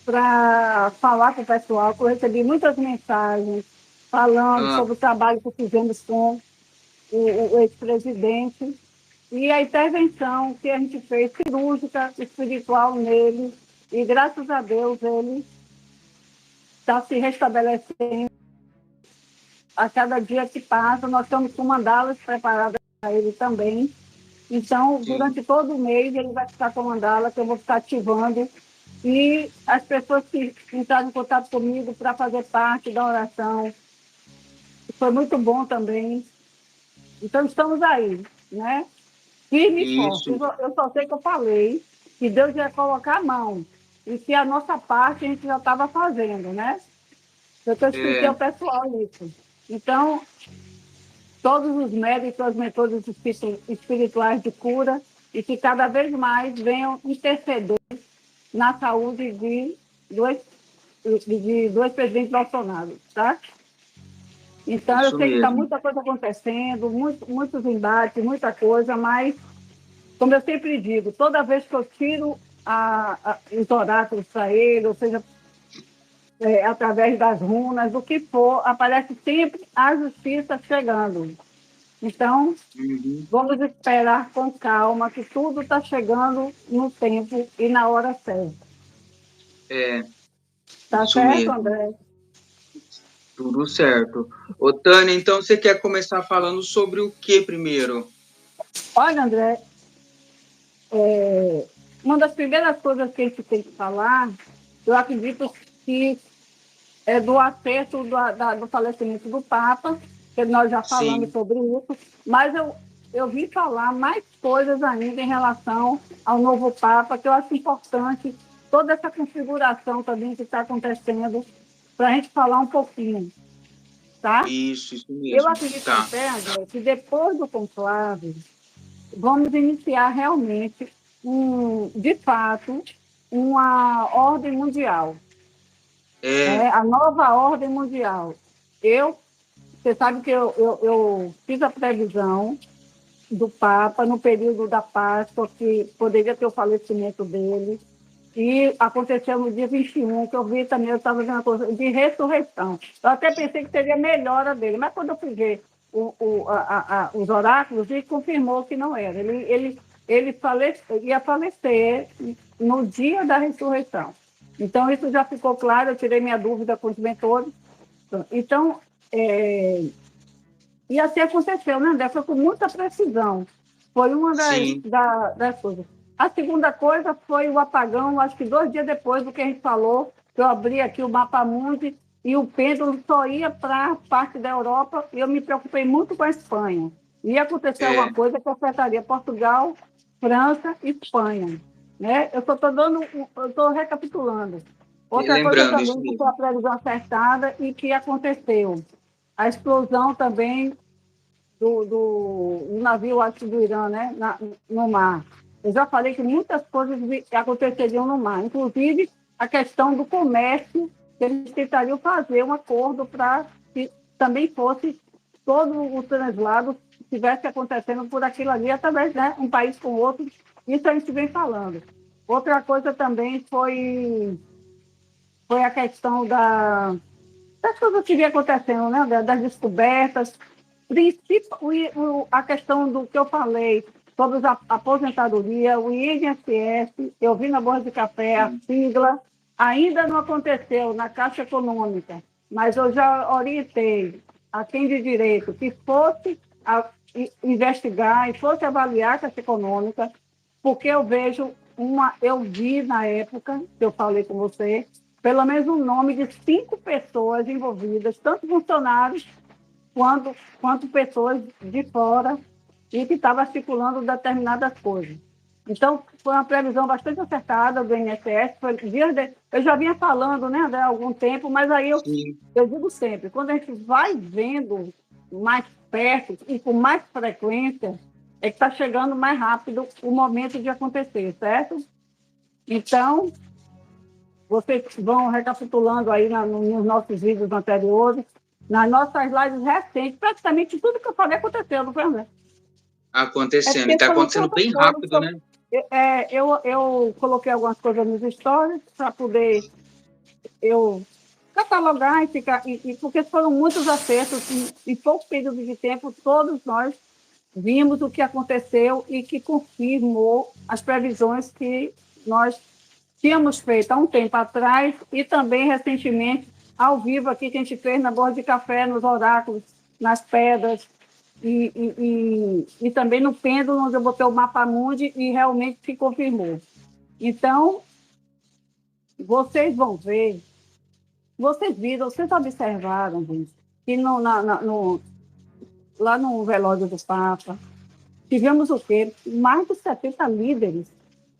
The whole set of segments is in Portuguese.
para falar com o pessoal, que eu recebi muitas mensagens falando Ah, sobre o trabalho que fizemos com o ex-presidente e a intervenção que a gente fez cirúrgica, espiritual nele, e graças a Deus ele está se restabelecendo a cada dia que passa. Nós estamos com mandalas preparadas para ele também. Então, sim. durante todo o mês, ele vai ficar com mandala, que eu vou ficar ativando. E as pessoas que entraram em contato comigo para fazer parte da oração, foi muito bom também. Então, estamos aí, né? Firme e forte. Isso. Eu só sei que eu falei que Deus ia colocar a mão e que a nossa parte a gente já estava fazendo, né? Eu expliquei É, ao pessoal isso. Então, todos os médicos, os mentores espirituais de cura, e que cada vez mais venham interceder na saúde do ex-presidente Bolsonaro, tá? Então, eu isso sei que está mesmo. muita coisa acontecendo, muitos embates, muita coisa, mas, como eu sempre digo, toda vez que eu tiro os oráculos para ele, ou seja, através das runas, o que for, aparece sempre a justiça chegando. Então, Uhum. vamos esperar com calma, que tudo está chegando no tempo e na hora certa. É, Tá isso certo, mesmo. André? Tudo certo. Ô, Tânia, então você quer começar falando sobre o que primeiro? Olha, André, uma das primeiras coisas que a gente tem que falar, eu acredito que é do acerto do falecimento do Papa, que nós já falamos Sim. sobre isso, mas eu vi falar mais coisas ainda em relação ao novo Papa, que eu acho importante, toda essa configuração também que está acontecendo, para a gente falar um pouquinho, tá? Isso Eu mesmo. acredito Tá. até, André, que depois do conclave, vamos iniciar realmente, de fato, uma ordem mundial, É, né? A nova ordem mundial. Você sabe que eu fiz a previsão do Papa no período da Páscoa, que poderia ter o falecimento dele, e aconteceu no dia 21, que eu vi também, eu estava vendo uma coisa de ressurreição. Eu até pensei que seria melhora dele, mas quando eu fui ver os oráculos, ele confirmou que não era. Ia falecer no dia da ressurreição. Então, isso já ficou claro, eu tirei minha dúvida com os mentores. Então, é, e assim aconteceu, né, André? Foi com muita precisão. Foi uma sim. das coisas. A segunda coisa foi o apagão, acho que 2 dias depois do que a gente falou, que eu abri aqui o mapa mundi e o pêndulo só ia para a parte da Europa, e eu me preocupei muito com a Espanha. Ia acontecer É, alguma coisa que afetaria Portugal, França e Espanha. Né? Eu só estou eu estou recapitulando. Outra coisa lembrando isso também que foi a mesmo. previsão acertada e que aconteceu. A explosão também do navio, acho, do Irã, né, no mar. Eu já falei que muitas coisas aconteceriam no mar, inclusive a questão do comércio, que eles tentariam fazer um acordo para que também fosse todo o translado estivesse acontecendo por aquilo ali, através de, né, um país com o outro. Isso a gente vem falando. Outra coisa também foi a questão das coisas que vem acontecendo, né? Das descobertas, a questão do que eu falei sobre a aposentadoria, o INSS, eu vi na Bolsa de Café, a Sim. sigla, ainda não aconteceu na Caixa Econômica, mas eu já orientei a quem de direito que fosse investigar e fosse avaliar a Caixa Econômica, porque eu vi na época que eu falei com você, pelo menos o nome de 5 pessoas envolvidas, tanto funcionários quanto pessoas de fora, e que estavam articulando determinadas coisas. Então, foi uma previsão bastante acertada do INSS. Eu já vinha falando, né, há algum tempo, mas aí Sim. eu digo sempre, quando a gente vai vendo mais perto e com mais frequência, é que está chegando mais rápido o momento de acontecer, certo? Então, vocês vão recapitulando aí nos nossos vídeos anteriores, nas nossas lives recentes, praticamente tudo que eu falei aconteceu, não foi, André? É Acontecendo. E porque está foram acontecendo tantas bem coisas rápido, né? Eu coloquei algumas coisas nos stories para poder eu catalogar e ficar, porque foram muitos acertos, em pouco período de tempo, todos nós vimos o que aconteceu e que confirmou as previsões que nós tínhamos feito há um tempo atrás e também recentemente, ao vivo aqui, que a gente fez na Borda de Café, nos oráculos, nas pedras, e também no pêndulo, onde eu botei o mapa mundi e realmente se confirmou. Então, vocês vão ver, vocês viram, vocês observaram, gente, que lá no velório do Papa, tivemos o quê? Mais de 70 líderes,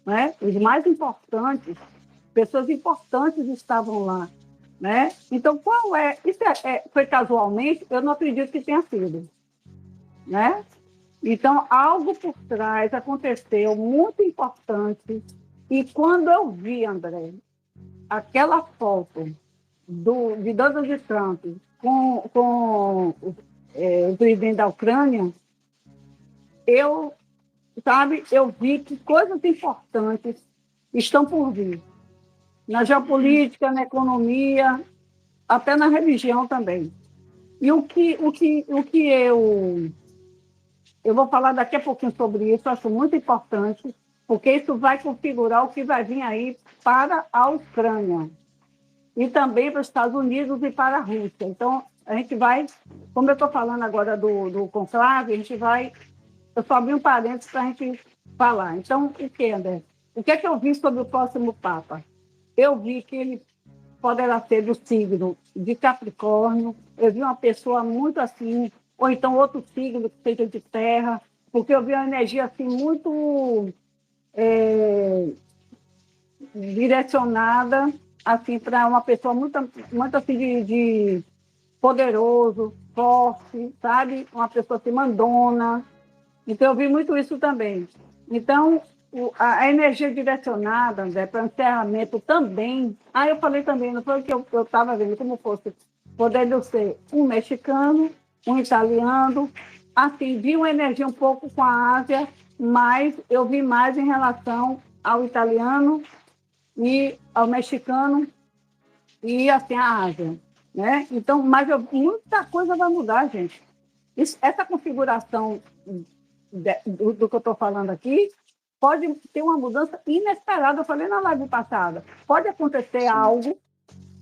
né? Os mais importantes, pessoas importantes estavam lá, né? Então, qual é? Isso foi casualmente? Eu não acredito que tenha sido, né? Então, algo por trás aconteceu muito importante. E quando eu vi, André, aquela foto de Donald Trump com o presidente da Ucrânia, eu, sabe, eu vi que coisas importantes estão por vir. Na geopolítica, na economia, até na religião também. E o que eu vou falar daqui a pouquinho sobre isso, acho muito importante, porque isso vai configurar o que vai vir aí para a Ucrânia e também para os Estados Unidos e para a Rússia. Então, a gente vai, como eu estou falando agora do conclave, a gente vai, eu só abri um parênteses para a gente falar. Então, o que, André? O que é que eu vi sobre o próximo Papa? Eu vi que ele poderá ser do signo de Capricórnio, eu vi uma pessoa muito assim, ou então outro signo que seja de terra, porque eu vi uma energia assim muito direcionada assim para uma pessoa muito assim de poderoso, forte, sabe? Uma pessoa assim mandona. Então eu vi muito isso também. Então a energia direcionada, André, para o encerramento também. Ah, eu falei também, não foi o que eu estava vendo, como fosse, podendo ser um mexicano, um italiano, assim, vi uma energia um pouco com a Ásia, mas eu vi mais em relação ao italiano e ao mexicano e assim a Ásia, né? Então, mas muita coisa vai mudar, gente. Essa configuração do que eu estou falando aqui pode ter uma mudança inesperada. Eu falei na live passada, pode acontecer algo,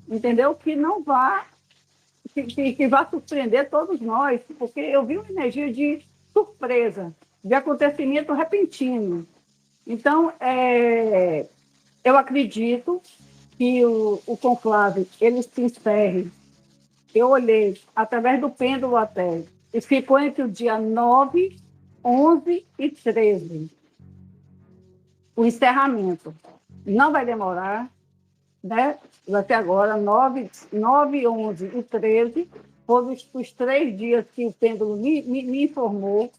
entendeu? Que não vá, que vá surpreender todos nós, porque eu vi uma energia de surpresa, de acontecimento repentino. Então, eu acredito que o conclave ele se encerre. Eu olhei através do pêndulo até, e ficou entre o dia 9, 11 e 13 o encerramento. Não vai demorar, né? Até agora, 9, 11 e 13 foram os 3 dias que o pêndulo me informou,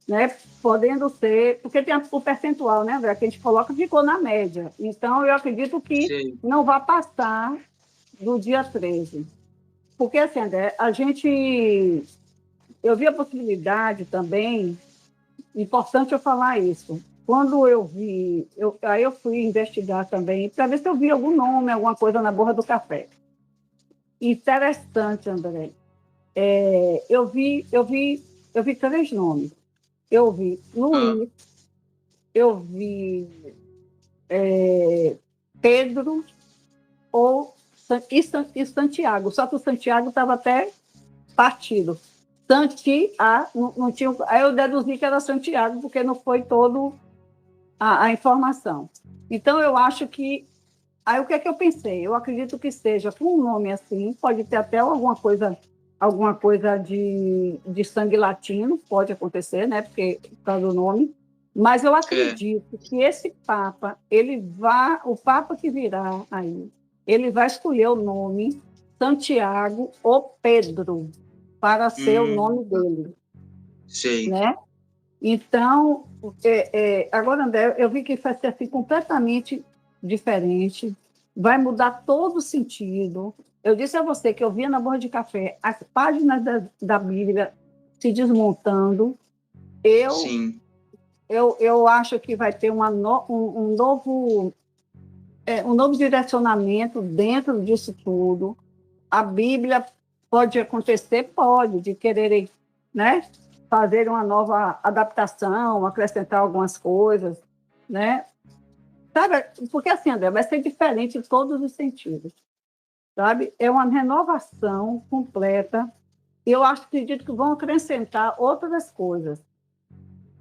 né? Podendo ser, porque tem o percentual, né, André, que a gente coloca, ficou na média. Então, eu acredito que Sim. não vai passar do dia 13. Porque, assim, André, eu vi a possibilidade também, importante eu falar isso, quando eu vi, aí eu fui investigar também, para ver se eu vi algum nome, alguma coisa na borra do café. Interessante, André. Eu vi 3 nomes. Eu vi Ah, Luiz, eu vi Pedro e Santiago. Só que o Santiago estava até partido. Santiago, não tinha. Aí eu deduzi que era Santiago, porque não foi todo a informação. Então, eu acho que. Aí, o que é que eu pensei? Eu acredito que seja com um nome assim, pode ter até alguma coisa de sangue latino, pode acontecer, né? Porque por causa do nome. Mas eu é. acredito que esse Papa, o Papa que virá aí, ele vai escolher o nome Santiago ou Pedro para ser o nome dele, Sei. né? Então, agora, André, eu vi que vai ser assim, completamente diferente, vai mudar todo o sentido. Eu disse a você que eu via na borra de café as páginas da Bíblia se desmontando. Eu Sim. eu acho que vai ter um novo direcionamento dentro disso tudo. A Bíblia pode acontecer, pode, de quererem, né, fazer uma nova adaptação, acrescentar algumas coisas, né? Sabe? Porque assim, André, vai ser diferente em todos os sentidos, sabe? É uma renovação completa. E eu acredito que vão acrescentar outras coisas,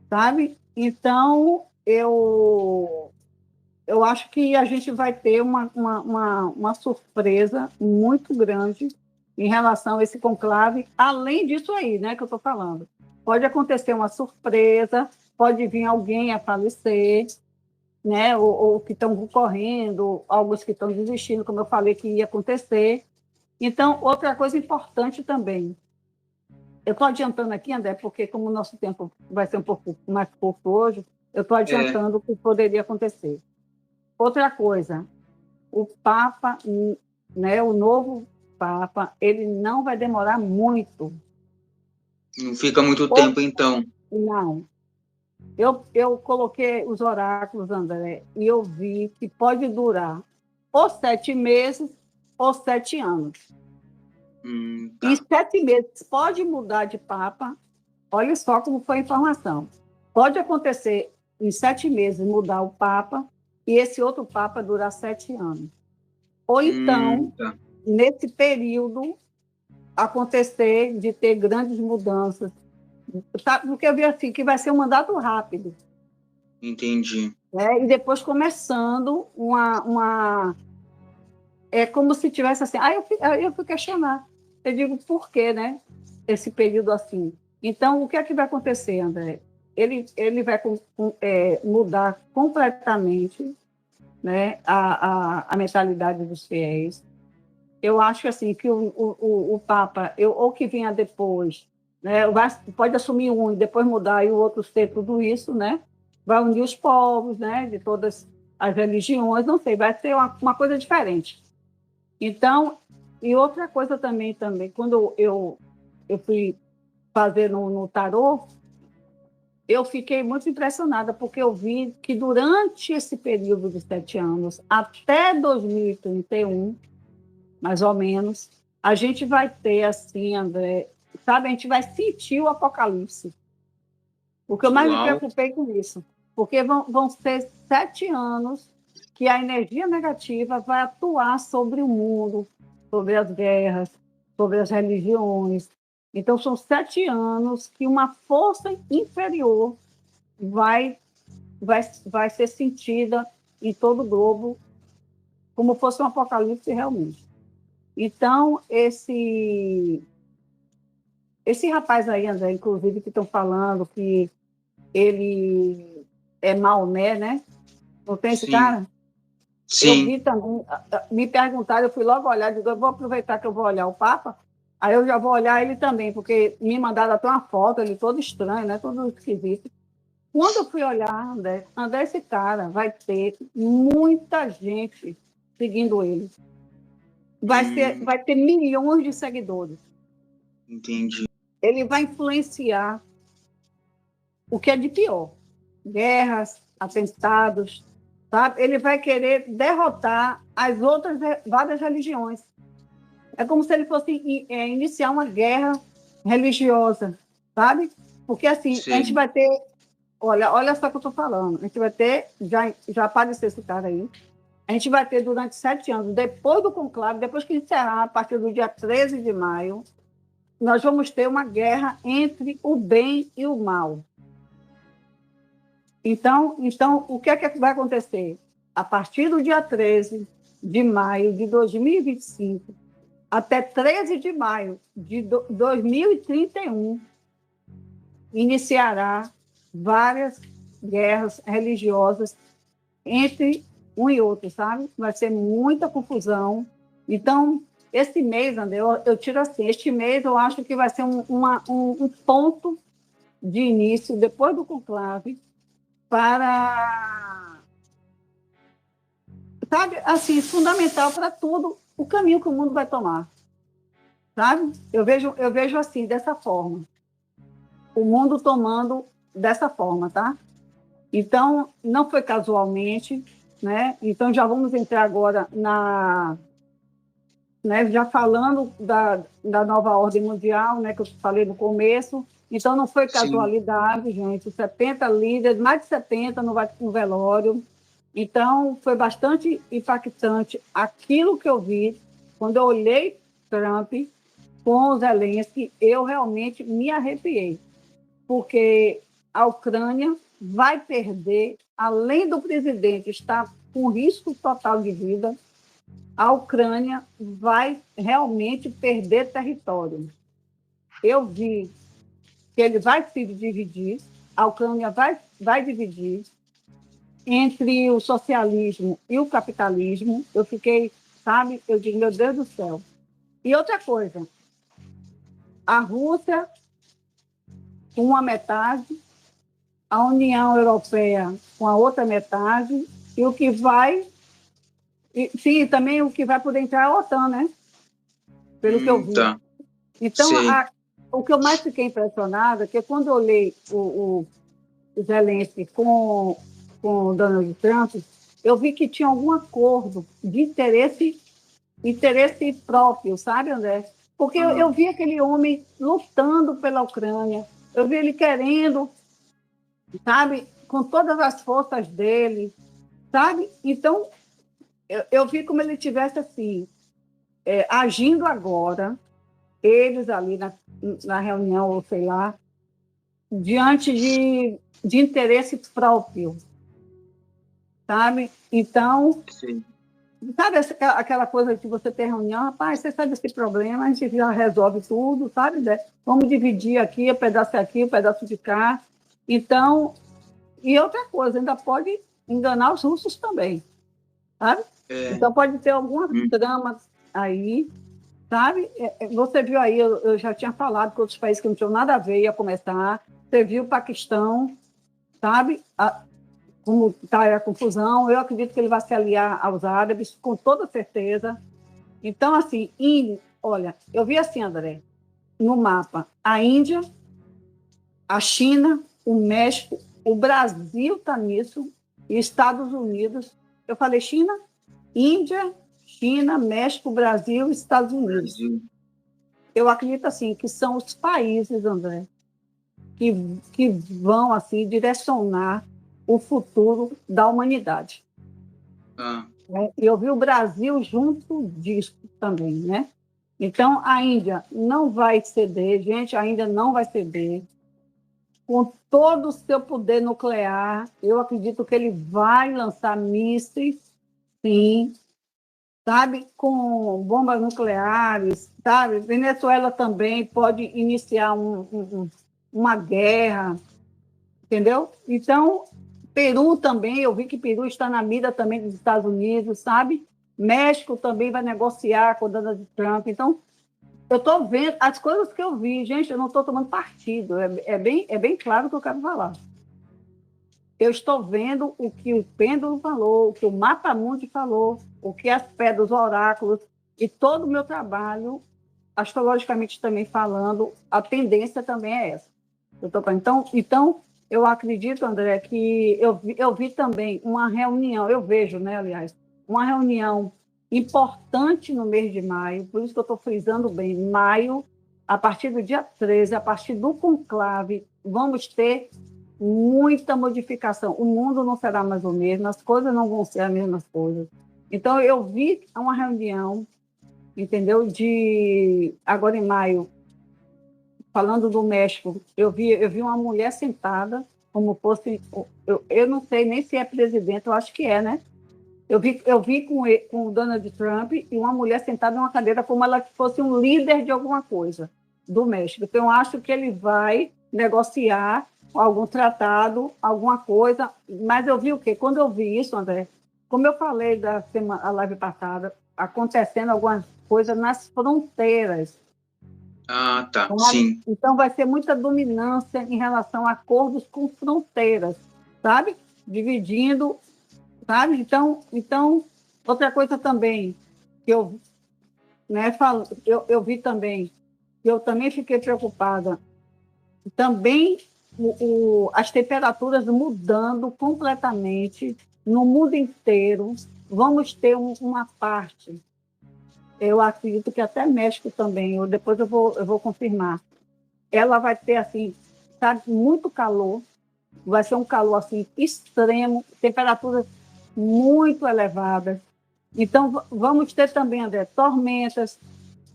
sabe? Então, eu acho que a gente vai ter uma surpresa muito grande em relação a esse conclave, além disso aí, né, que eu estou falando. Pode acontecer uma surpresa, pode vir alguém a falecer, né, ou que estão concorrendo, alguns que estão desistindo, como eu falei que ia acontecer. Então, outra coisa importante também, eu estou adiantando aqui, André, porque como o nosso tempo vai ser um pouco mais curto hoje, eu estou adiantando o que poderia acontecer. Outra coisa, o Papa, né, o novo Papa, ele não vai demorar muito. Não fica muito tempo, então. Não. Eu coloquei os oráculos, André, e eu vi que pode durar ou 7 meses ou 7 anos. Tá. Em 7 meses pode mudar de Papa. Olha só como foi a informação. Pode acontecer em 7 meses mudar o Papa e esse outro Papa durar 7 anos. Ou então, Tá. nesse período, acontecer de ter grandes mudanças. Sabe? Porque eu vi assim, que vai ser um mandato rápido. Entendi. Né? E depois começando É como se tivesse assim... Aí eu fui questionar. Eu digo, por quê, né? Esse período assim. Então, o que é que vai acontecer, André? Ele vai mudar completamente, né, a mentalidade dos fiéis. Eu acho assim, que o Papa, ou que venha depois, né, pode assumir um e depois mudar e o outro ser tudo isso, né? Vai unir os povos, né, de todas as religiões, não sei, vai ser uma coisa diferente. Então, e outra coisa também, quando eu fui fazer no tarô, eu fiquei muito impressionada, porque eu vi que durante esse período de 7 anos, até 2031, mais ou menos, a gente vai ter, assim, André, sabe, a gente vai sentir o apocalipse. O que eu mais me Uau. preocupei com isso, porque vão ser 7 anos que a energia negativa vai atuar sobre o mundo, sobre as guerras, sobre as religiões. Então, são 7 anos que uma força inferior vai ser sentida em todo o globo, como fosse um apocalipse realmente. Então, esse rapaz aí, André, inclusive, que estão falando que ele é Maomé, né? Não tem esse Sim. cara? Eu Sim. vi também, me perguntaram, eu fui logo olhar, digo, eu vou aproveitar que eu vou olhar o Papa, aí eu já vou olhar ele também, porque me mandaram até uma foto, ele todo estranho, né? Todo esquisito. Quando eu fui olhar, André, esse cara vai ter muita gente seguindo ele. Vai ter milhões de seguidores. Entendi. Ele vai influenciar o que é de pior. Guerras, atentados, sabe? Ele vai querer derrotar as outras várias religiões. É como se ele fosse iniciar uma guerra religiosa, sabe? Porque assim, Sim. a gente vai ter... Olha só o que eu estou falando. A gente vai ter... Já apareceu esse cara aí. A gente vai ter durante 7 anos, depois do conclave, depois que encerrar, a partir do dia 13 de maio, nós vamos ter uma guerra entre o bem e o mal. Então, o que é que vai acontecer? A partir do dia 13 de maio de 2025 até 13 de maio de 2031, iniciará várias guerras religiosas entre um e outro, sabe? Vai ser muita confusão. Então, esse mês, André, eu tiro assim, este mês eu acho que vai ser um ponto de início, depois do conclave, para, sabe, assim, fundamental para tudo o caminho que o mundo vai tomar, sabe? Eu vejo assim, dessa forma, o mundo tomando dessa forma, tá? Então, não foi casualmente, né? Então, já vamos entrar agora né, já falando da nova ordem mundial, né, que eu falei no começo. Então, não foi Sim. casualidade, gente. 70 líderes, mais de 70 no velório. Então, foi bastante impactante aquilo que eu vi quando eu olhei Trump com o Zelensky, eu realmente me arrepiei, porque a Ucrânia vai perder, além do presidente estar com risco total de vida, a Ucrânia vai realmente perder território. Eu vi que ele vai se dividir, a Ucrânia vai dividir entre o socialismo e o capitalismo. Eu fiquei, sabe, eu digo, meu Deus do céu. E outra coisa, a Rússia com uma metade, a União Europeia com a outra metade, e o que vai, sim, também o que vai poder entrar é a OTAN, né? Pelo que eu vi. Tá. Então, Sei. o que eu mais fiquei impressionada é que quando eu li o Zelensky com o Donald Trump, eu vi que tinha algum acordo de interesse próprio, sabe, André? Porque eu vi aquele homem lutando pela Ucrânia, eu vi ele querendo, sabe, com todas as forças dele, sabe? Então, eu vi como ele tivesse assim, agindo agora, eles ali na reunião, ou sei lá, diante de interesse próprio, sabe? Então, Sim. sabe aquela coisa que você tem reunião, rapaz, você sabe esse problema, a gente já resolve tudo, sabe? Né? Vamos dividir aqui, um pedaço de cá. Então, e outra coisa, ainda pode enganar os russos também, sabe? É. Então, pode ter algumas tramas aí, sabe? Você viu aí, eu já tinha falado que outros países que não tinham nada a ver ia começar. Você viu o Paquistão, sabe? Como está a confusão. Eu acredito que ele vai se aliar aos árabes, com toda certeza. Então, assim, olha, eu vi assim, André, no mapa, a Índia, a China, o México, o Brasil está nisso, e Estados Unidos. Eu falei China, Índia, China, México, Brasil, Estados Unidos. Brasil. Eu acredito assim que são os países, André, que vão assim direcionar o futuro da humanidade. Eu vi o Brasil junto disso também, né? Então, a Índia não vai ceder, gente, a Índia não vai ceder. Com todo o seu poder nuclear, eu acredito que ele vai lançar mísseis, sim, sabe, com bombas nucleares, sabe? Venezuela também pode iniciar uma guerra, entendeu? Então, Peru também, eu vi que Peru está na mira também dos Estados Unidos, sabe? México também vai negociar com o Donald Trump. Então, eu estou vendo as coisas que eu vi, gente, eu não estou tomando partido, é bem claro o que eu quero falar. Eu estou vendo o que o pêndulo falou, o que o Mapa-Mundi falou, o que as pedras, os oráculos, e todo o meu trabalho, astrologicamente também falando, a tendência também é essa. Então, eu acredito, André, que eu vi também uma reunião, eu vejo, né, aliás, uma reunião importante no mês de maio, por isso que eu estou frisando bem, maio, a partir do dia 13, a partir do conclave, vamos ter muita modificação. O mundo não será mais o mesmo, as coisas não vão ser as mesmas coisas. Então, eu vi uma reunião, entendeu? Agora em maio, falando do México, eu vi uma mulher sentada, como fosse. Eu não sei nem se é presidente, eu acho que é, né? Eu vi com o Donald Trump e uma mulher sentada numa cadeira como ela fosse um líder de alguma coisa do México. Então, eu acho que ele vai negociar algum tratado, alguma coisa. Mas eu vi o quê? Quando eu vi isso, André, como eu falei a live passada, acontecendo algumas coisas nas fronteiras. Ah, tá. Sabe? Sim. Então, vai ser muita dominância em relação a acordos com fronteiras, sabe? Dividindo, sabe? Então outra coisa também que eu vi também, que eu também fiquei preocupada, também as temperaturas mudando completamente no mundo inteiro. Vamos ter uma parte, eu acredito que até México também, depois eu vou confirmar. Ela vai ter, assim, sabe, muito calor, vai ser um calor assim, extremo, temperaturas muito elevadas. Então, vamos ter também, André, tormentas.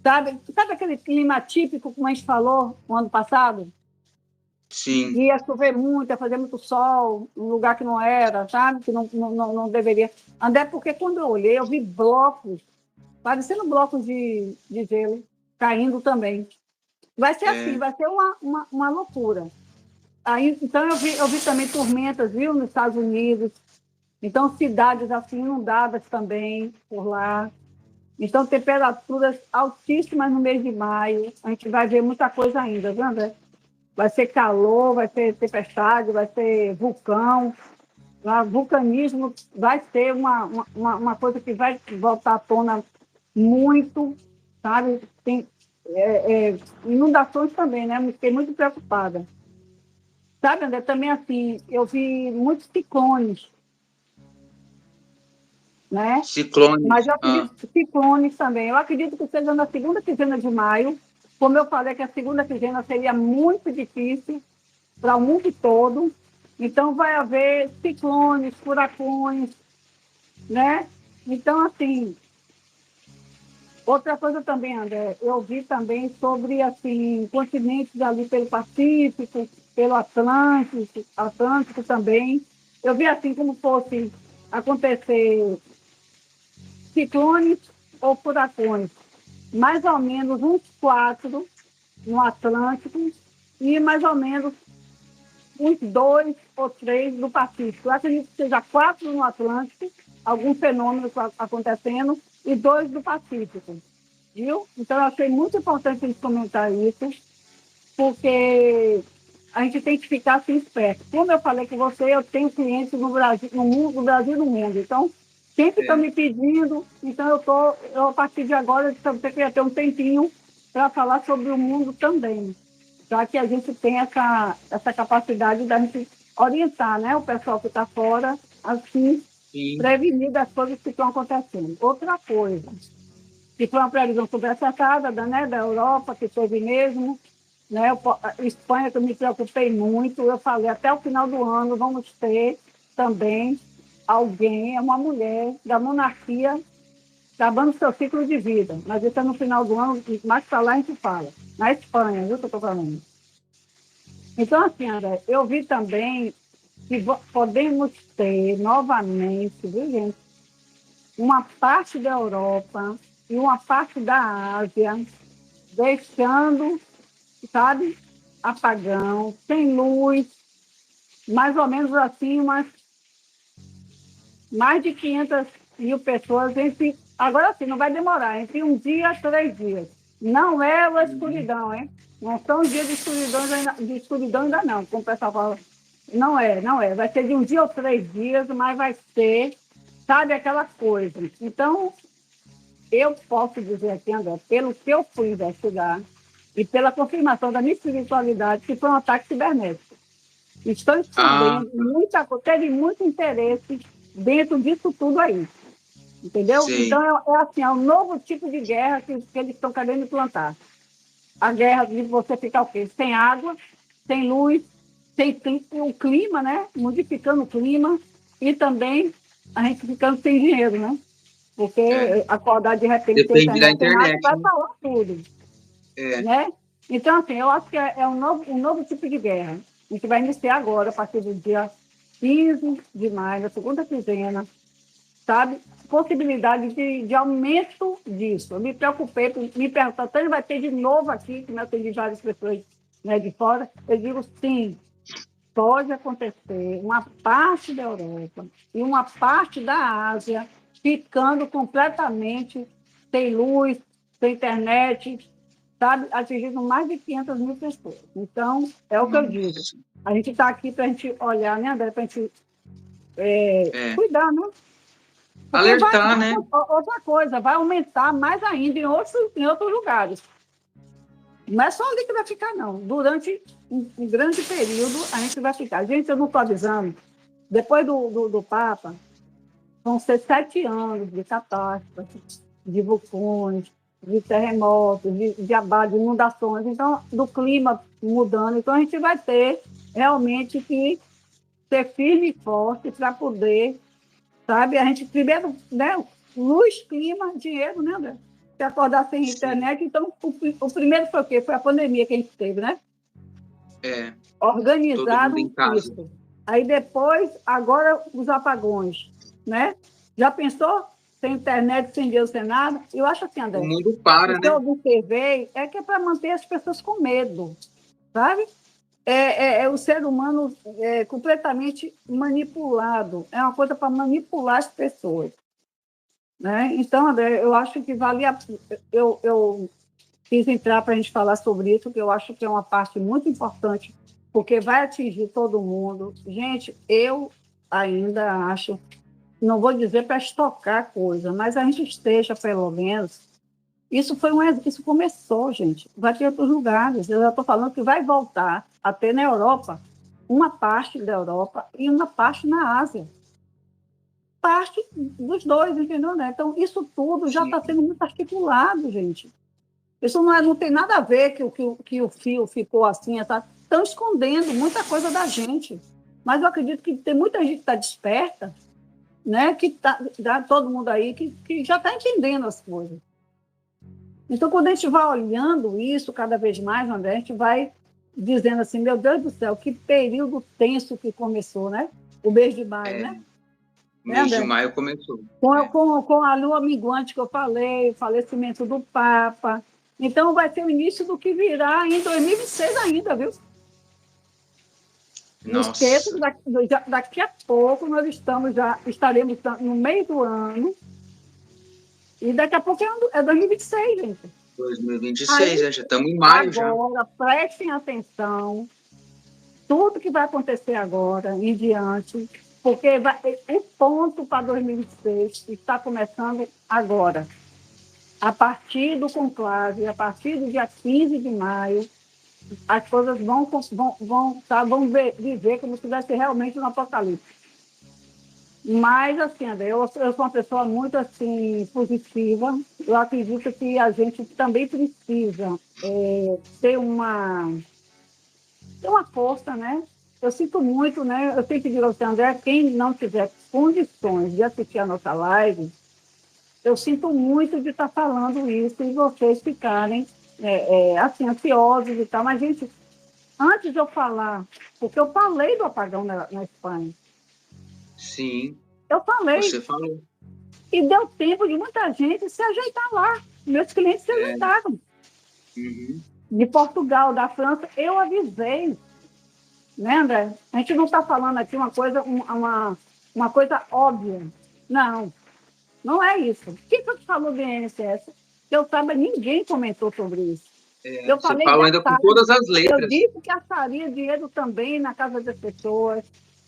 Sabe aquele clima típico, como a gente falou no ano passado? Sim. Ia chover muito, ia fazer muito sol, um lugar que não era, sabe? Que não deveria. André, porque quando eu olhei, eu vi blocos, parecendo blocos de gelo, caindo também. Vai ser assim, É. vai ser uma loucura. Aí, então, eu vi também tormentas, viu, nos Estados Unidos. Então, cidades assim inundadas também por lá. Então, temperaturas altíssimas no mês de maio. A gente vai ver muita coisa ainda, viu, André? Vai ser calor, vai ser tempestade, vai ser vulcão. Vulcanismo vai ser uma coisa que vai voltar à tona muito, sabe? Tem inundações também, né? Fiquei muito preocupada. Sabe, André, também assim, eu vi muitos ciclones, né? Ciclones. Mas eu Ah, acredito que ciclones também. Eu acredito que seja na segunda quinzena de maio. Como eu falei que a segunda quinzena seria muito difícil para o mundo todo. Então, vai haver ciclones, furacões, né? Então, assim, outra coisa também, André, eu vi também sobre, assim, continentes ali pelo Pacífico, pelo Atlântico também. Eu vi, assim, como fosse acontecer ciclones ou furacões, mais ou menos uns quatro no Atlântico e mais ou menos uns dois ou três no Pacífico. Eu acredito que seja quatro no Atlântico, alguns fenômenos acontecendo, e dois no Pacífico. Viu? Então, eu achei muito importante a gente comentar isso, porque a gente tem que ficar assim esperto. Como eu falei com você, eu tenho clientes no Brasil, no mundo, no Brasil e no mundo. Então, sempre estão é. me pedindo, então a partir de agora, eu queria ter um tempinho para falar sobre o mundo também, já que a gente tem essa capacidade da gente orientar, né, o pessoal que está fora, assim, Sim. prevenir das coisas que estão acontecendo. Outra coisa, que foi uma previsão sobressaltada da Europa, que teve mesmo, né? A Espanha, que eu me preocupei muito, eu falei, até o final do ano vamos ter também alguém, uma mulher da monarquia, acabando seu ciclo de vida. Mas isso é no final do ano, mais para lá a gente fala. Na Espanha, viu que eu estou falando? Então, assim, André, eu vi também que podemos ter novamente, viu, gente, uma parte da Europa e uma parte da Ásia deixando, sabe, apagão, sem luz, mais ou menos assim, mais de 500 mil pessoas, agora sim, não vai demorar, entre um dia e 3 dias. Não é uma Uhum. escuridão, hein? Não são dias de escuridão ainda não, como o pessoal fala. Não é. Vai ser de um dia ou 3 dias, mas vai ser, sabe, aquela coisa. Então, eu posso dizer aqui, André, pelo que eu fui investigar e pela confirmação da minha espiritualidade, que foi um ataque cibernético. Estou Ah, descobrindo muita coisa, teve muito interesse dentro disso tudo aí, entendeu? Então, sei. assim, é um novo tipo de guerra que eles estão querendo implantar. A guerra de você ficar o quê? Sem água, sem luz, sem o clima, né? Modificando o clima e também a gente ficando sem dinheiro, né? Porque É. acordar de repente sem Depende da internet, sem nada, internet, vai né? falar tudo, É. né? Então, assim, eu acho que é um novo tipo de guerra. A gente vai iniciar agora, a partir do dia 15 de maio, a segunda quinzena, sabe? Possibilidade de aumento disso. Eu me preocupei, me perguntando, então vai ter de novo aqui, que eu atendi várias pessoas, né, de fora. Eu digo, sim, pode acontecer uma parte da Europa e uma parte da Ásia ficando completamente sem luz, sem internet, sabe? Atingindo mais de 500 mil pessoas. Então, é o que eu digo. Nossa. A gente está aqui para a gente olhar, né, André? Para a gente É. cuidar, né? Porque Alertar, né? outra coisa, vai aumentar mais ainda em outros lugares. Não é só ali que vai ficar, não. Durante um grande período, a gente vai ficar. Gente, eu não estou avisando. Depois do Papa, vão ser 7 anos de catástrofes, de vulcões, de terremotos, de abate, de inundações, então, do clima mudando. Então, a gente vai ter realmente que ser firme e forte para poder, sabe? A gente primeiro, né? Luz, clima, dinheiro, né, André? Se acordar sem internet, então o primeiro foi o quê? Foi a pandemia que a gente teve, né? Todo mundo em Organizaram casa. isso. Aí depois, agora os apagões, né? Já pensou? Sem internet, sem Deus, sem nada? Eu acho assim, O André, mundo para, o que eu né? observei é que é para manter as pessoas com medo, sabe? É o ser humano completamente manipulado. É uma coisa para manipular as pessoas. Né? Então, André, eu acho que vale a... Eu quis entrar para a gente falar sobre isso, que eu acho que é uma parte muito importante, porque vai atingir todo mundo. Gente, eu ainda acho, não vou dizer para estocar coisa, mas a gente esteja, pelo menos. Isso começou, gente. Vai ter outros lugares. Eu já estou falando que vai voltar a ter na Europa, uma parte da Europa e uma parte na Ásia. Parte dos dois, entendeu? Né? Então, isso tudo já está sendo muito articulado, gente. Isso não tem nada a ver que o fio ficou assim. Estão escondendo muita coisa da gente. Mas eu acredito que tem muita gente que está desperta, né? Que todo mundo aí que já está entendendo as coisas. Então, quando a gente vai olhando isso cada vez mais, André, a gente vai dizendo assim, meu Deus do céu, que período tenso que começou, né? O mês de maio, né? O mês de maio começou. Com a lua minguante que eu falei, o falecimento do Papa. Então, vai ser o início do que virá em 2026 ainda, viu? Não esqueça, daqui a pouco nós estaremos no meio do ano, e daqui a pouco é 2026, gente. 2026, já estamos em maio já. Agora, prestem atenção, tudo que vai acontecer agora em diante, porque o ponto para 2026 está começando agora. A partir do conclave, a partir do dia 15 de maio, as coisas vão viver como se estivesse realmente no apocalipse. Mas, assim, André, eu sou uma pessoa muito assim, positiva. Eu acredito que a gente também precisa ter uma força, né? Eu sinto muito, né? Eu tenho que dizer ao você, André, quem não tiver condições de assistir a nossa live, eu sinto muito de estar falando isso e vocês ficarem assim, ansiosos e tal. Mas, gente, antes de eu falar, porque eu falei do apagão na Espanha. Sim. Eu falei. Você falou. E deu tempo de muita gente se ajeitar lá. Meus clientes se ajeitaram. Uhum. De Portugal, da França, eu avisei. Né, André? A gente não está falando aqui uma coisa óbvia. Não, não é isso. O que eu te falou do INSS? Que eu saiba, ninguém comentou sobre isso. Eu Você falei falou ainda com todas as letras. Eu disse que acharia dinheiro também na casa das pessoas,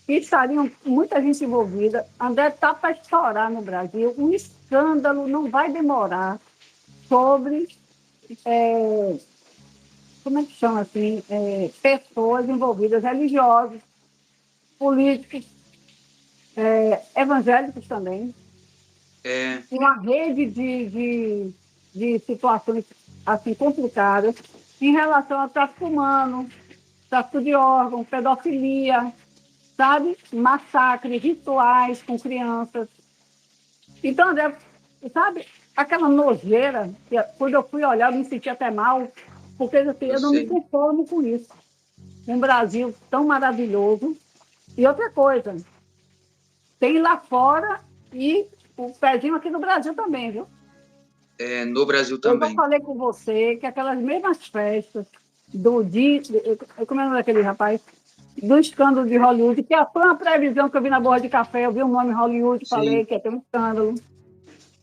que estariam muita gente envolvida. André, está para estourar no Brasil. Um escândalo não vai demorar sobre como é que chama assim? Pessoas envolvidas, religiosos, políticos, evangélicos também. Uma rede de situações assim, complicadas em relação ao tráfico humano, tráfico de órgãos, pedofilia, sabe? Massacres, rituais com crianças. Então, André, sabe aquela nojeira, que quando eu fui olhar, eu me senti até mal, porque assim, eu não me conformo com isso. Um Brasil tão maravilhoso. E outra coisa, tem lá fora e o pezinho aqui no Brasil também, viu? No Brasil também. Eu já falei com você que aquelas mesmas festas como é o nome daquele rapaz? Do escândalo de Hollywood, que foi uma previsão que eu vi na borra de café, eu vi o nome Hollywood, falei que ia ter um escândalo.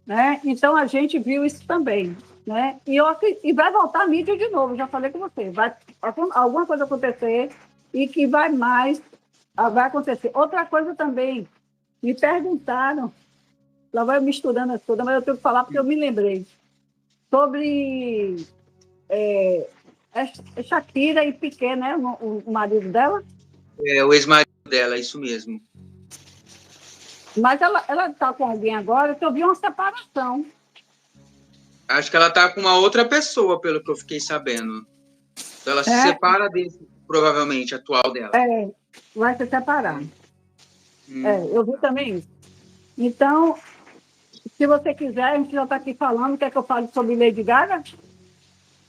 Né? Então, a gente viu isso também. Né? E vai voltar a mídia de novo, já falei com você. Vai alguma coisa acontecer e que vai acontecer. Outra coisa também, me perguntaram, lá vai eu misturando as coisas, mas eu tenho que falar porque eu me lembrei, sobre É Shakira e Piqué, né? O marido dela. É o ex-marido dela, isso mesmo. Mas ela está com alguém agora, que eu vi uma separação. Acho que ela tá com uma outra pessoa, pelo que eu fiquei sabendo. Então ela se É, separa desse, provavelmente, atual dela. vai se separar. Hum. Eu vi também isso. Então, se você quiser, a gente já está aqui falando, quer que eu fale sobre Lady Gaga?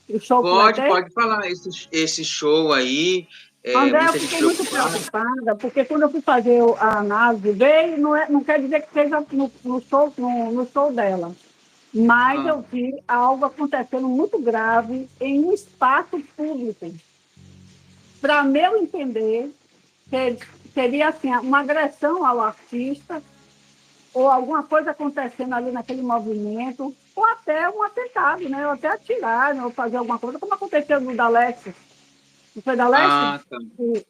O show que vai ter? Pode falar, esse show aí, André, eu muita gente fiquei muito preocupada. preocupada, porque quando eu fui fazer a análise, veio, não quer dizer que seja no show dela, mas Ah, eu vi algo acontecendo muito grave em um espaço público. Para meu entender, seria assim, uma agressão ao artista, ou alguma coisa acontecendo ali naquele movimento, ou até um atentado, né? Ou até atirar, né? Ou fazer alguma coisa, como aconteceu no da Leste. Não foi da Leste? tá.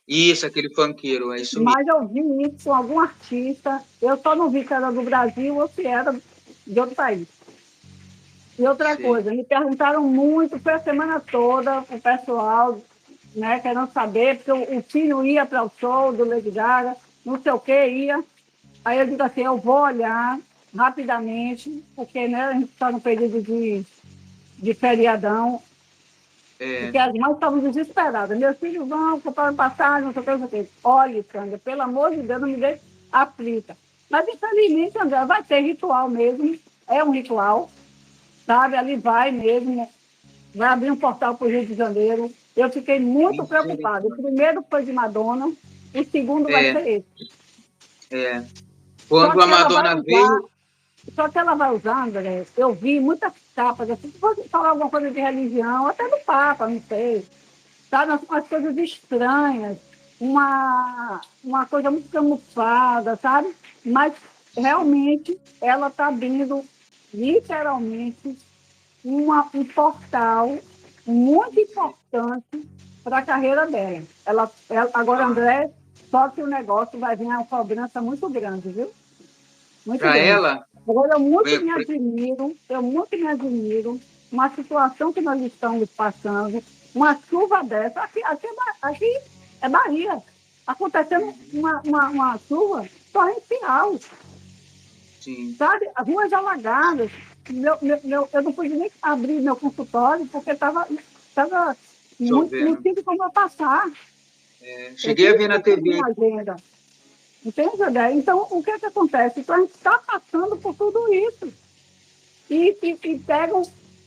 Isso, aquele funkeiro, é isso mesmo. Mas eu vi isso com algum artista, eu só não vi se era do Brasil ou se era de outro país. E outra Sei. coisa, me perguntaram muito, foi a semana toda, o pessoal, né, querendo saber, porque o filho ia para o show do Lady Gaga, não sei o que, ia. Aí eu digo assim, eu vou olhar rapidamente, porque né, a gente está no período de feriadão, É, porque as mães estavam desesperadas. Meus filhos vão comprar passagem, não sei o que, não sei o que. Olha, Sandra, pelo amor de Deus, não me deixe aflita. Mas, infelizmente, André, vai ter ritual mesmo, é um ritual, sabe? Ali vai mesmo, vai abrir um portal para o Rio de Janeiro. Eu fiquei muito preocupada. O misericórdia. primeiro foi de Madonna, o segundo vai É, ser esse. é. Só Quando a que ela vai Madonna usar, veio, só que ela vai usar, André, eu vi muitas capas, assim, se fosse falar alguma coisa de religião, até do Papa, não sei, sabe? Umas coisas estranhas, uma coisa muito camuflada, sabe? Mas realmente ela está abrindo literalmente um portal muito importante para a carreira dela. Agora, André, só que o negócio vai vir uma cobrança muito grande, viu? Muito para grande. ela, Agora, vem- eu muito me admiro, uma situação que nós estamos passando, uma chuva dessa, aqui é Bahia, acontecendo uma chuva torrencial, sim, sabe? As ruas alagadas, eu não pude nem abrir meu consultório, porque estava muito, não chovendo. tive como eu passar, eu Cheguei a tive ver na que cumprir TV. minha agenda. Entende, André? Então, o que acontece? Então, a gente está passando por tudo isso. E pegam,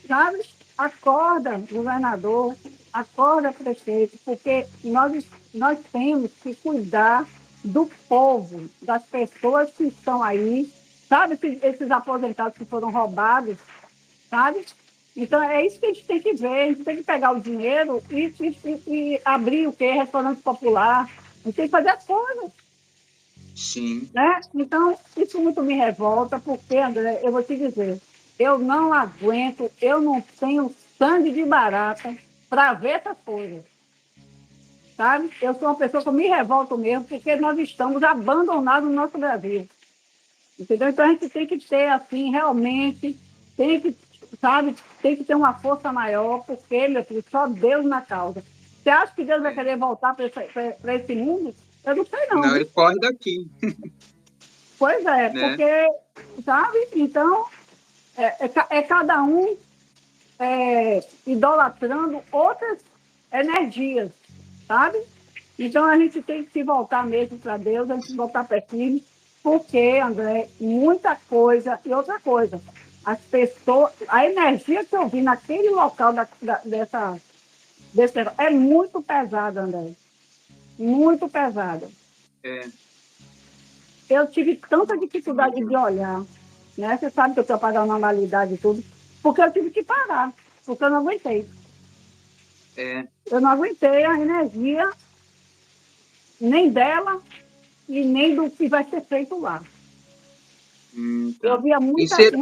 sabe, acorda, governador, acorda, prefeito, porque nós temos que cuidar do povo, das pessoas que estão aí, sabe, esses aposentados que foram roubados, sabe? Então, é isso que a gente tem que ver, a gente tem que pegar o dinheiro e abrir o quê? Restaurante popular, a gente tem que fazer as coisas. Sim, Né? Então, isso muito me revolta, porque, André, eu vou te dizer, eu não aguento, eu não tenho sangue de barata para ver essas coisas, sabe? Eu sou uma pessoa que me revolto mesmo, porque nós estamos abandonados no nosso Brasil, entendeu? Então, a gente tem que ter, assim, realmente, tem que, sabe, tem que ter uma força maior, porque, meu filho, só Deus na causa. Você acha que Deus vai é. querer voltar para esse mundo? Eu não sei não, Não, viu? ele corre daqui, Pois é, né? porque, sabe? Então, é cada um idolatrando outras energias, sabe? Então, a gente tem que se voltar mesmo para Deus, a gente voltar para Ele, porque, André, muita coisa. E outra coisa, as pessoas, a energia que eu vi naquele local desse é muito pesada, André. Muito pesada. É, Eu tive tanta nossa, dificuldade de imagina. olhar, né? Você sabe que eu estou pagando normalidade e tudo, porque eu tive que parar, porque eu não aguentei. É, Eu não aguentei a energia nem dela e nem do que vai ser feito lá. Eu tá. via E ser,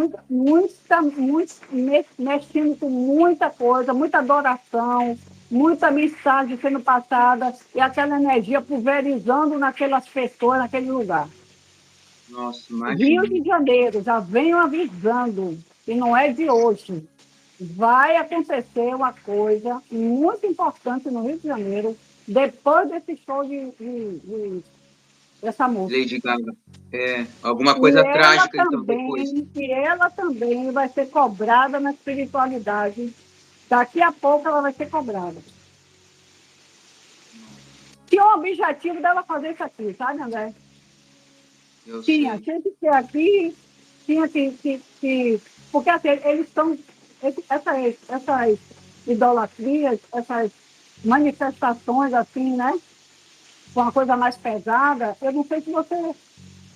mexendo com muita coisa, muita adoração, muita mensagem sendo passada e aquela energia pulverizando naquelas pessoas, naquele lugar. nossa, Rio imagina. de Janeiro, já venho avisando, que não é de hoje. vai acontecer uma coisa muito importante no Rio de Janeiro depois desse show dessa música. Lady Gaga. Alguma coisa trágica, então, depois. E ela também vai ser cobrada na espiritualidade. Daqui a pouco ela vai ser cobrada. Tinha o objetivo dela fazer isso aqui, sabe, André? Eu Tinha sei. que ser aqui, tinha que. Porque assim, eles estão. Essas idolatrias, essas manifestações, assim, né? Com uma coisa mais pesada, eu não sei se você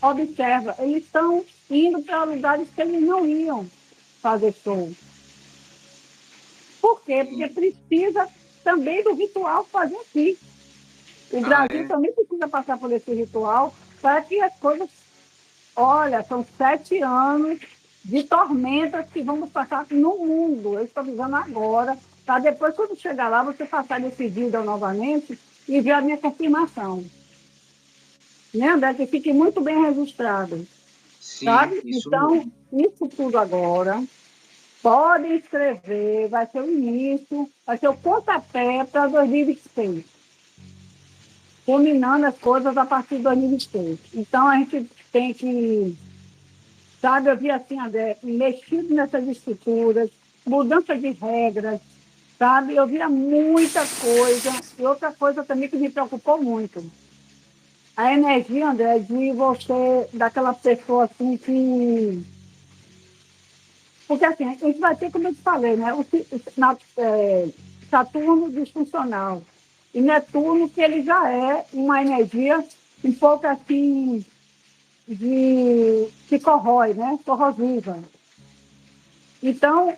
observa, eles estão indo para lugares que eles não iam fazer show. Por quê? Porque Sim. precisa também do ritual fazer aqui. O Brasil É? também precisa passar por esse ritual para que as coisas. Olha, são 7 anos de tormentas que vamos passar no mundo. Eu estou avisando agora, para depois, quando chegar lá, você passar nesse vídeo novamente e ver a minha confirmação. Né, André? Que fique muito bem registrado. Sim, Sabe? isso Então, mesmo. isso tudo agora, podem escrever, vai ser o início, vai ser o pontapé para 2026, culminando as coisas a partir de 2026. Então, a gente tem que, sabe, eu vi assim, André, mexido nessas estruturas, mudança de regras, sabe? Eu via muita coisa, e outra coisa também que me preocupou muito, a energia, André, de você, daquela pessoa assim que. Porque assim, a gente vai ter, como eu te falei, né? Saturno disfuncional. E Netuno, que ele já é uma energia um pouco assim que corrói, né? Corrosiva. Então,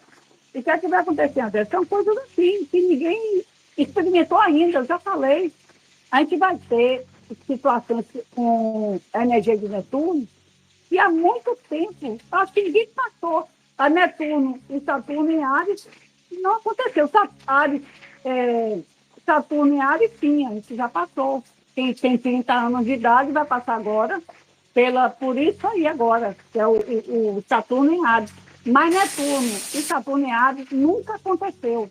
o que é que vai acontecer, André? São coisas assim que ninguém experimentou ainda, eu já falei. A gente vai ter situações com a energia de Netuno e há muito tempo, acho que ninguém passou. A Netuno e Saturno em Ares não aconteceu. Ares, é, Saturno em Ares, sim, a gente já passou. Quem tem 30 anos de idade vai passar agora por isso aí agora, que é o Saturno em Ares. Mas Netuno e Saturno em Ares nunca aconteceu.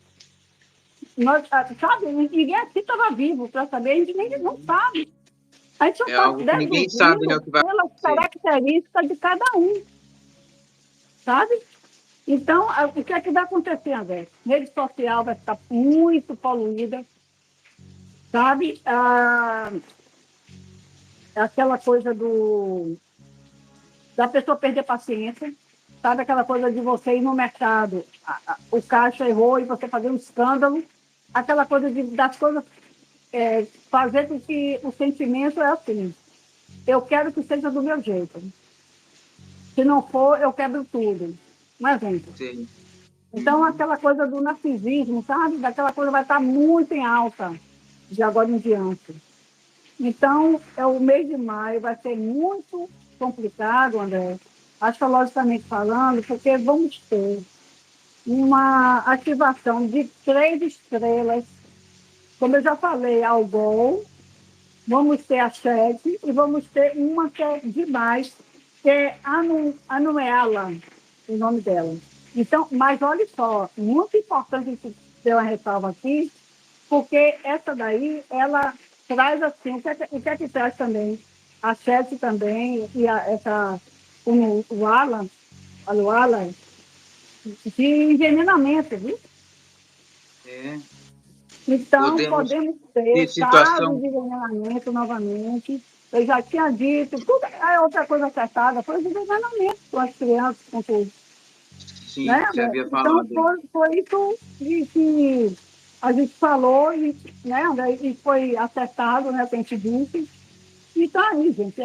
Nós, sabe, ninguém aqui estava vivo para saber, a gente nem não sabe. A gente só É está algo que ninguém sabe, né, o deduzindo que vai pelas acontecer. características de cada um, sabe? Então, o que é que vai acontecer, André? Rede social vai ficar muito poluída, sabe? Aquela coisa da pessoa perder paciência, sabe? Aquela coisa de você ir no mercado, o caixa errou e você fazer um escândalo, aquela coisa das coisas fazer com que o sentimento é assim. Eu quero que seja do meu jeito. Se não for, eu quebro tudo. Um exemplo. Sim. Então, Uhum. aquela coisa do narcisismo, sabe? Daquela coisa vai estar muito em alta de agora em diante. Então, o mês de maio vai ser muito complicado, André, astrologicamente falando, porque vamos ter uma ativação de 3 estrelas, como eu já falei, ao Gol, vamos ter a Sete e vamos ter uma que é demais, que é Anuela, o nome dela. Então, mas olha só, muito importante a gente ter uma ressalva aqui, porque essa daí, ela traz assim, o que é que traz também? A Sete também, e o Alan, o Alan, de envenenamento, viu? É. Então, Podemos podemos ter ter casos situação. de envenenamento novamente. Eu já tinha dito, tudo é outra coisa acertada, foi o envenenamento com as crianças, com tudo. Sim, Né? você havia Então, falado aí. foi isso que a gente falou, né? E foi acertado, né? Que a gente disse. E tá aí, gente.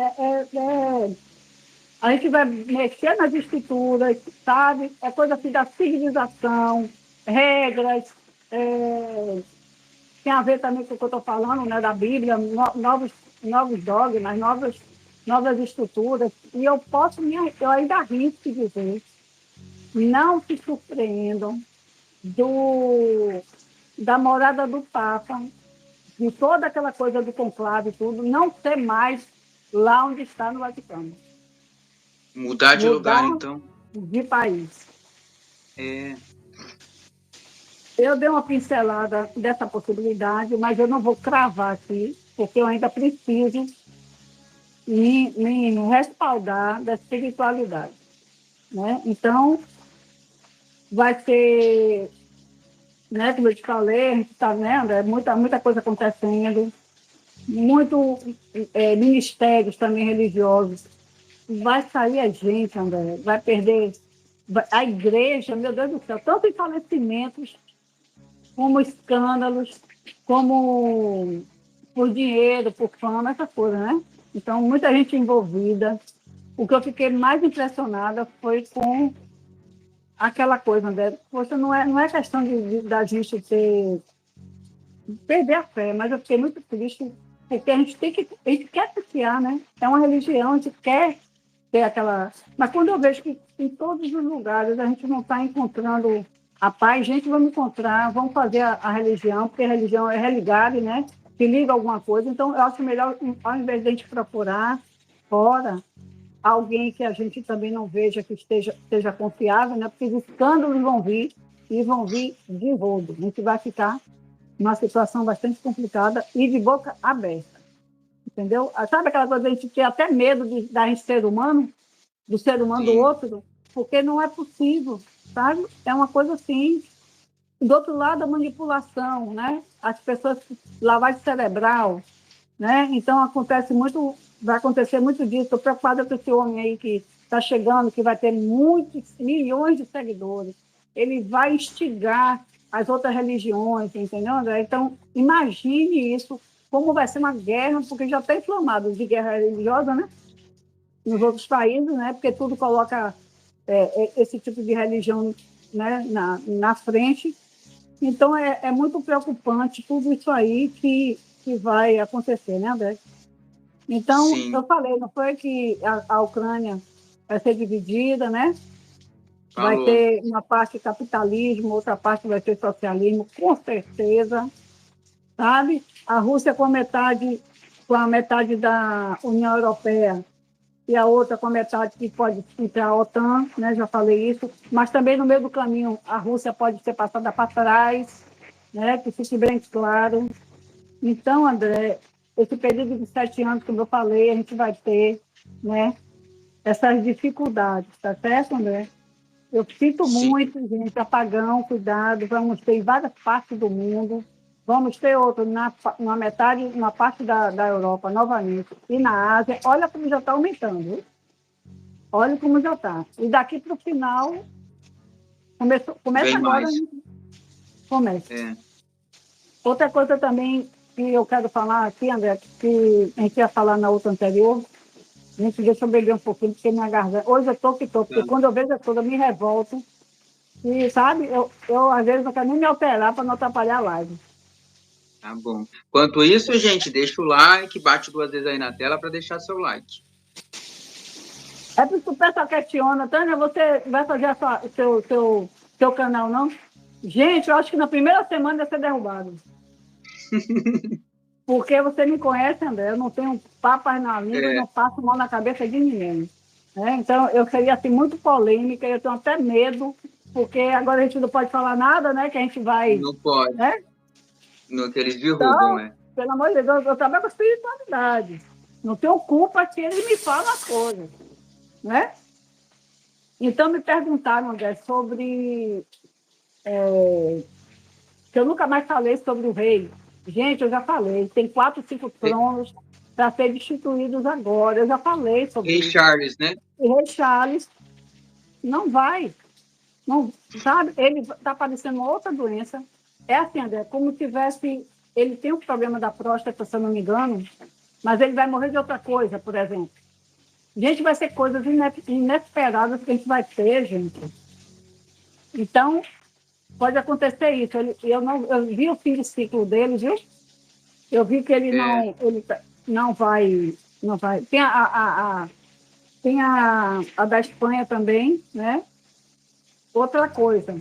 A gente vai mexer nas estruturas, sabe? É coisa assim da civilização, regras, é, tem a ver também com o que eu estou falando, né, da Bíblia, novos dogmas, novas estruturas. E eu ainda arrisco dizer, não se surpreendam da morada do Papa, de toda aquela coisa do conclave e tudo, não ser mais lá onde está no Vaticano. Mudar de lugar, Mudar então. de país. É. Eu dei uma pincelada dessa possibilidade, mas eu não vou cravar aqui, porque eu ainda preciso me respaldar da espiritualidade, né? Então, vai ser, né, como eu te falei, a gente está vendo, muita coisa acontecendo, muito ministérios também religiosos. Vai sair a gente, André, vai perder a igreja, meu Deus do céu, tanto em falecimentos, como escândalos, como por dinheiro, por fama, essas coisas, né? Então, muita gente envolvida. O que eu fiquei mais impressionada foi com aquela coisa, André. Poxa, não é questão da gente perder a fé, mas eu fiquei muito triste, porque a gente quer confiar, né? É uma religião, a gente quer ter aquela. Mas quando eu vejo que em todos os lugares a gente não está encontrando a paz, gente, vamos encontrar, vamos fazer a religião, porque a religião é religare, né? Se liga a alguma coisa. Então, eu acho melhor, ao invés de a gente procurar fora alguém que a gente também não veja que esteja confiável, né? Porque os escândalos vão vir e vão vir de rodo. A gente vai ficar numa situação bastante complicada e de boca aberta, entendeu? Sabe aquela coisa de a gente ter até medo da gente ser humano, do ser humano do Sim. outro, porque não é possível, sabe? É uma coisa assim. Do outro lado, a manipulação, né? As pessoas, lavagem cerebral, né? Então, vai acontecer muito disso. Estou preocupada com esse homem aí que está chegando, que vai ter muitos milhões de seguidores. Ele vai instigar as outras religiões, entendeu, André? Então, imagine isso, como vai ser uma guerra, porque já está inflamado de guerra religiosa, né? Nos outros países, né? Porque tudo coloca esse tipo de religião, né, na frente. Então, é muito preocupante tudo isso aí que vai acontecer, né, André? Então, Sim. eu falei, não foi que a Ucrânia vai ser dividida, né? Vai Falou. ter uma parte capitalismo, outra parte vai ser socialismo, com certeza, sabe? A Rússia com a metade da União Europeia e a outra com a metade que pode entrar a OTAN, né? Já falei isso. Mas também no meio do caminho a Rússia pode ser passada para trás, né? Que fique bem claro. Então, André, esse período de 7 anos, como eu falei, a gente vai ter, né, essas dificuldades, tá certo, André? Eu sinto Sim. muito, gente, apagão, cuidado, vamos ter em várias partes do mundo, vamos ter outro na metade, na parte da Europa, novamente, e na Ásia. Olha como já está aumentando, viu? Olha como já está. E daqui para o final, começa Bem agora, mais. né? Começa. É. Outra coisa também que eu quero falar aqui, André, que a gente ia falar na outra anterior, a gente deixa eu beber um pouquinho, porque minha garganta. Hoje eu estou que estou, porque Tá, quando eu vejo a coisa, eu me revolto. E, sabe, eu às vezes não quero nem me alterar para não atrapalhar a live. tá bom. Enquanto isso, gente, deixa o like, bate 2 vezes aí na tela para deixar seu like. É por isso que o pessoal questiona, Tânia, você vai fazer seu canal, não? Gente, eu acho que na primeira semana vai ser derrubado. Porque você me conhece, André, eu não tenho papas na língua, É, não passo mão na cabeça de ninguém. Né? Então, eu seria assim, muito polêmica, eu tenho até medo, porque agora a gente não pode falar nada, né? Que a gente vai. não pode, Né? no que eles derrubam, Então, é. pelo amor de Deus, eu trabalho com espiritualidade. Não tenho culpa que eles me falam as coisas. Né? Então, me perguntaram, André, sobre. Que eu nunca mais falei sobre o rei. Gente, eu já falei, tem 4, 5 Rei tronos para ser destituídos agora. Eu já falei sobre Rei isso. Charles, né? E Rei Charles não vai, não, sabe? Ele está padecendo uma outra doença. É assim, André, como se tivesse. Ele tem um problema da próstata, se eu não me engano, mas ele vai morrer de outra coisa, por exemplo. Gente, vai ser coisas inesperadas que a gente vai ter, gente. Então, pode acontecer isso. Eu vi o fim de ciclo dele, viu? Eu vi que É, ele não vai, não vai. Tem a da Espanha também, né? Outra coisa,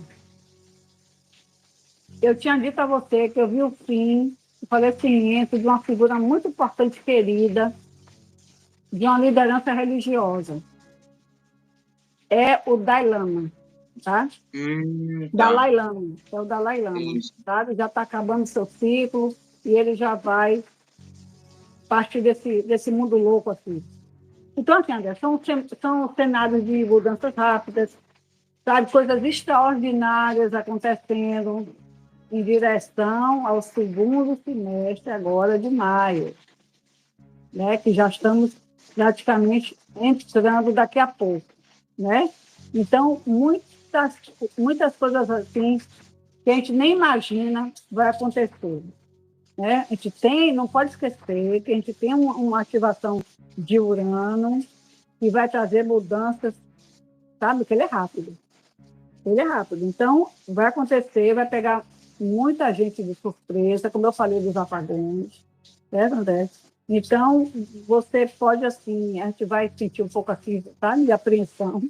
eu tinha dito a você que eu vi o fim, o falecimento de uma figura muito importante, querida, de uma liderança religiosa. É o Dalai Lama. tá? Tá. Dalai Lama, é o Dalai Lama, Isso. sabe? Já está acabando seu ciclo e ele já vai partir desse mundo louco assim. Então, assim, André, são cenários de mudanças rápidas, sabe? Coisas extraordinárias acontecendo em direção ao segundo semestre agora de maio, né? Que já estamos praticamente entrando daqui a pouco, né? Então, muitas coisas assim que a gente nem imagina vai acontecer, né? A gente tem, não pode esquecer que a gente tem uma ativação de Urano que vai trazer mudanças, sabe? Que ele é rápido. Ele é rápido. Então, vai acontecer, vai pegar muita gente de surpresa, como eu falei dos apagões, certo, André? Então, você pode, assim, a gente vai sentir um pouco assim, sabe, de apreensão,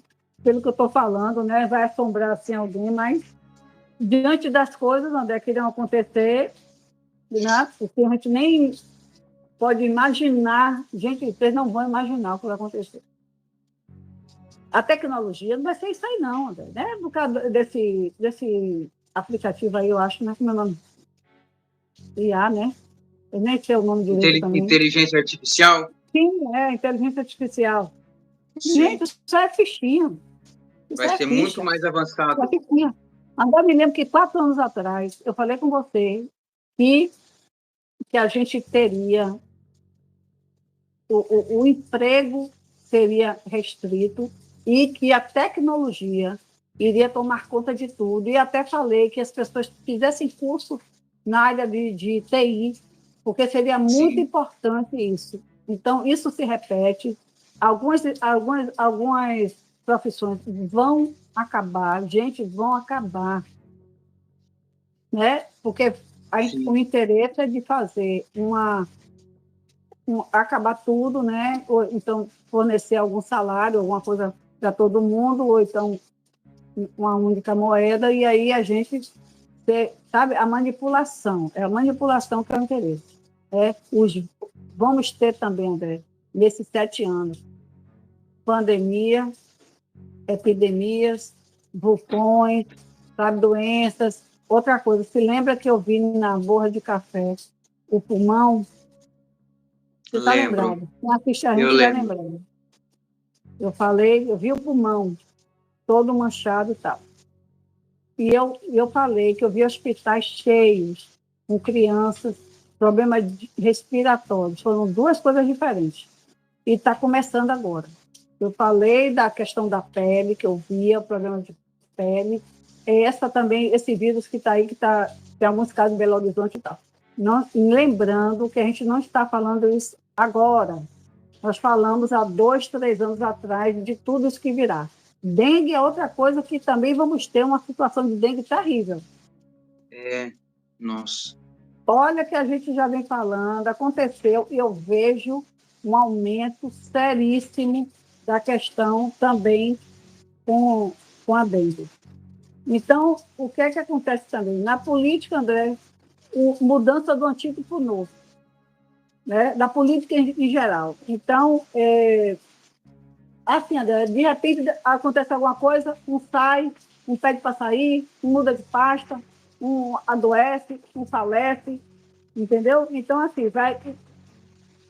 pelo que eu estou falando, né? Vai assombrar, assim, alguém, mas diante das coisas, André, que irão acontecer, né? Porque a gente nem pode imaginar, gente, vocês não vão imaginar o que vai acontecer. A tecnologia não vai ser isso aí, não, André, né? Por causa desse aplicativo aí, eu acho, né? Como é o nome? IA, né? Eu nem sei o nome direito também. Inteligência artificial? Sim, é, inteligência artificial. Sim. Gente, isso é fichinha. Isso Vai é ser muito ficha. mais Isso é avançado. fichinha. Agora, me lembro que 4 anos atrás, eu falei com você que a gente teria o emprego seria restrito e que a tecnologia iria tomar conta de tudo. E até falei que as pessoas fizessem curso na área de TI, porque seria muito Sim. importante isso. Então, isso se repete. Algumas profissões vão acabar, gente, vão acabar, né? Porque o Sim. interesse é de fazer acabar tudo, né? Ou então fornecer algum salário, alguma coisa para todo mundo, ou então uma única moeda, e aí a gente, sabe, a manipulação, é a manipulação que é o interesse. Vamos ter também, André, nesses 7 anos, pandemia, epidemias, vulcões, sabe, doenças. Outra coisa, se lembra que eu vi na borra de café o pulmão? Você está Lembro. lembrado? Quem assiste a Eu gente vai lembro. lembrando. Eu vi o pulmão todo manchado e tal. E eu falei que eu vi hospitais cheios, com crianças, problemas respiratórios. Foram 2 coisas diferentes. E está começando agora. Eu falei da questão da pele, que eu via, o problema de pele. Essa também, esse vírus que está aí, que está, tem alguns casos em Belo Horizonte e tal. Não, lembrando que a gente não está falando isso agora. Nós falamos há 2, 3 anos atrás de tudo isso que virá. Dengue é outra coisa que também vamos ter uma situação de dengue terrível. Nossa. Olha que a gente já vem falando, aconteceu, e eu vejo um aumento seríssimo da questão também com a dengue. Então, o que é que acontece também? Na política, André, mudança do antigo para o novo, né? Da política em geral. Então, assim, André, de repente acontece alguma coisa, um sai, um pede para sair, um muda de pasta, um adoece, um falece, entendeu? Então, assim,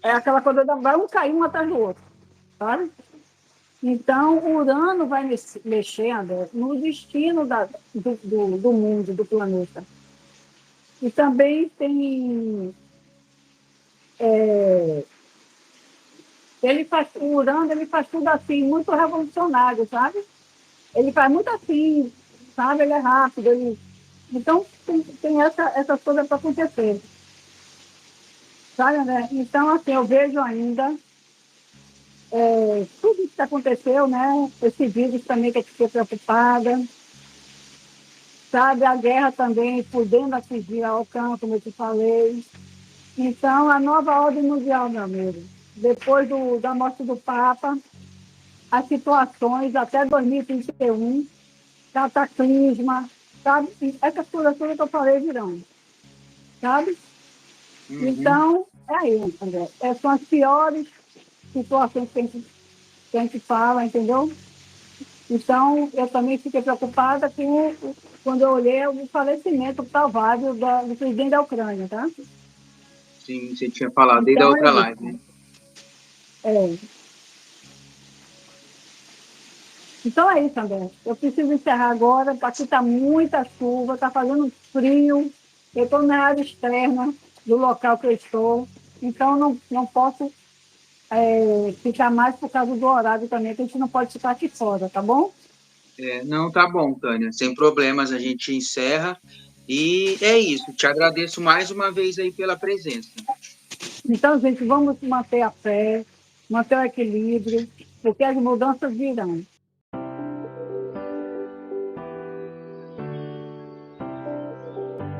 é aquela coisa, vai um cair um atrás do outro, sabe? Então, o Urano vai mexer, André, no destino do mundo, do planeta. E também tem... o Urano ele faz tudo assim, muito revolucionário, sabe? Ele faz muito assim, sabe? Ele é rápido. Então, tem essas coisas para acontecer, sabe, né? Então, assim, eu vejo ainda tudo isso que aconteceu, né? Esse vírus também que eu fiquei preocupada, sabe? A guerra também podendo atingir a OTAN, como eu te falei. Então, a nova ordem mundial, meu amigo, depois da morte do Papa, as situações até 2031, cataclisma, sabe? Essas coisas todas que eu falei virão, sabe? Uhum. Então, é isso, André. São as piores situações que a gente fala, entendeu? Então, eu também fiquei preocupada quando eu olhei o falecimento provável do presidente da Ucrânia, tá? Sim, você tinha falado desde a Então, é outra live, né? isso. É. Então, é isso, André. Eu preciso encerrar agora, aqui está muita chuva, está fazendo frio, eu estou na área externa do local que eu estou, então não posso ficar mais por causa do horário também, que a gente não pode ficar aqui fora, tá bom? Não, tá bom, Tânia. Sem problemas, a gente encerra. E é isso. Te agradeço mais uma vez aí pela presença. Então, gente, vamos manter a fé, manter o equilíbrio, porque as mudanças virão.